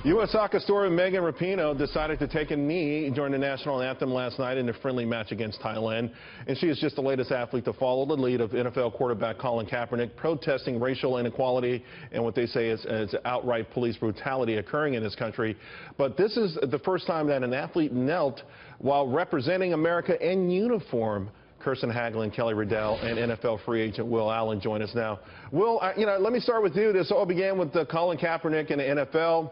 U.S. soccer star Megan Rapinoe decided to take a knee during the national anthem last night in a friendly match against Thailand. And she is just the latest athlete to follow the lead of NFL quarterback Colin Kaepernick, protesting racial inequality and what they say is outright police brutality occurring in this country. But this is the first time that an athlete knelt while representing America in uniform. Kirsten Haglund, Kelly Riddell, and NFL free agent Will Allen join us now. Will, let me start with you. This all began with Colin Kaepernick in the NFL,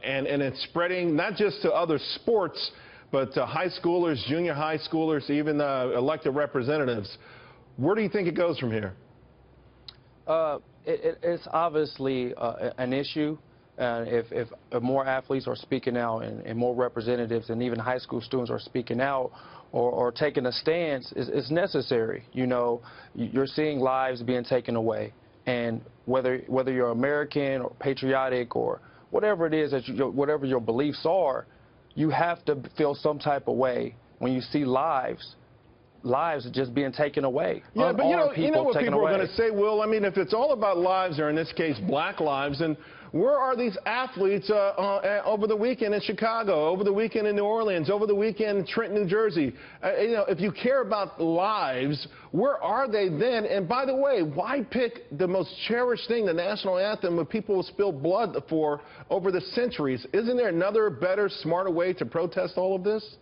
and it's spreading not just to other sports, but to high schoolers, junior high schoolers, even elected representatives. Where do you think it goes from here? It's obviously an issue. If more athletes are speaking out and more representatives and even high school students are speaking out or taking a stance, it's necessary. You know, you're seeing lives being taken away. And whether you're American or patriotic or whatever it is, whatever your beliefs are, you have to feel some type of way when you see lives just being taken away. Yeah, but you know what people are going to say, Will? I mean, if it's all about lives, or in this case, black lives, then where are these athletes over the weekend in Chicago, over the weekend in New Orleans, over the weekend in Trenton, New Jersey? If you care about lives, where are they then? And by the way, why pick the most cherished thing, the national anthem, when people will spill blood for over the centuries? Isn't there another, better, smarter way to protest all of this?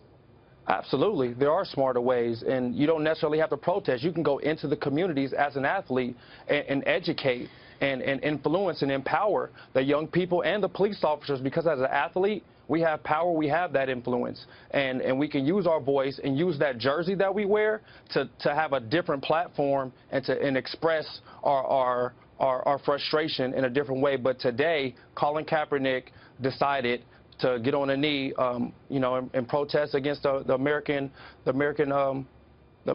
Absolutely. There are smarter ways, and you don't necessarily have to protest. You can go into the communities as an athlete and educate and influence and empower the young people and the police officers, because as an athlete, we have power, we have that influence, and we can use our voice and use that jersey that we wear to have a different platform and express our frustration in a different way. But today, Colin Kaepernick decided to get on a knee, and protest against the American,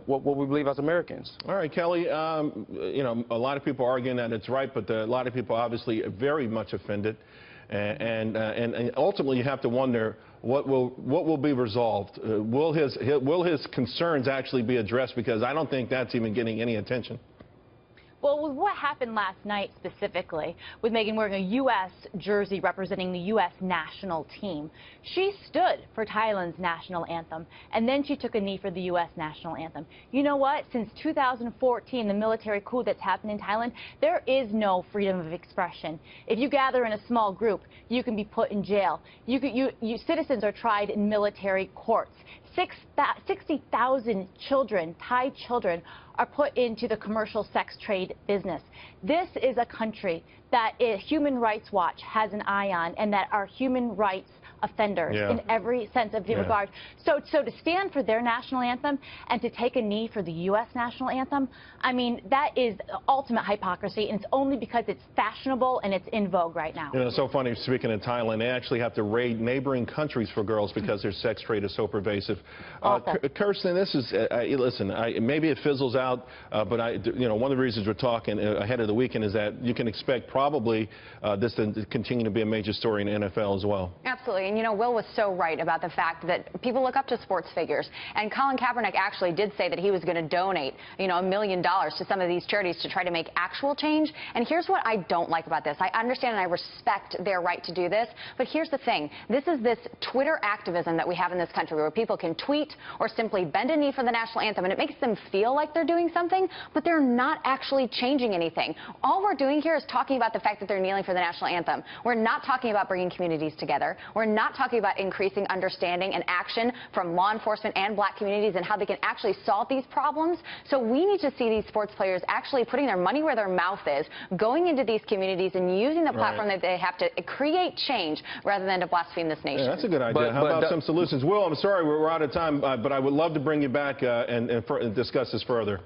what we believe as Americans. All right, Kelly. A lot of people are arguing that it's right, but a lot of people obviously are very much offended, and ultimately you have to wonder what will be resolved. Will his concerns actually be addressed? Because I don't think that's even getting any attention. Well, with what happened last night specifically, with Megan wearing a U.S. jersey representing the U.S. national team, she stood for Thailand's national anthem, and then she took a knee for the U.S. national anthem. You know what? Since 2014, the military coup that's happened in Thailand, there is no freedom of expression. If you gather in a small group, you can be put in jail. Citizens are tried in military courts. 60,000 children, Thai children, are put into the commercial sex trade business. This is a country that Human Rights Watch has an eye on, and that are human rights offenders in every sense of the regard. So to stand for their national anthem and to take a knee for the U.S. national anthem, I mean, that is ultimate hypocrisy, and it's only because it's fashionable and it's in vogue right now. You know, it's so funny, speaking of Thailand, they actually have to raid neighboring countries for girls because their sex trade is so pervasive. Kirsten, this is, listen, maybe it fizzles out, but one of the reasons we're talking ahead of the weekend is that you can expect probably this to continue to be a major story in the NFL as well. Absolutely. And, Will was so right about the fact that people look up to sports figures. And Colin Kaepernick actually did say that he was going to donate, $1 million to some of these charities to try to make actual change. And here's what I don't like about this. I understand and I respect their right to do this. But here's the thing. This is this Twitter activism that we have in this country where people can tweet or simply bend a knee for the national anthem. And it makes them feel like they're doing something, but they're not actually changing anything. All we're doing here is talking about the fact that they're kneeling for the national anthem. We're not talking about bringing communities together. We're not talking about increasing understanding and action from law enforcement and black communities and how they can actually solve these problems. So we need to see these sports players actually putting their money where their mouth is, going into these communities and using the platform that they have to create change rather than to blaspheme this nation. Yeah, that's a good idea. How about some solutions? Will, I'm sorry we're out of time, but I would love to bring you back and discuss this further.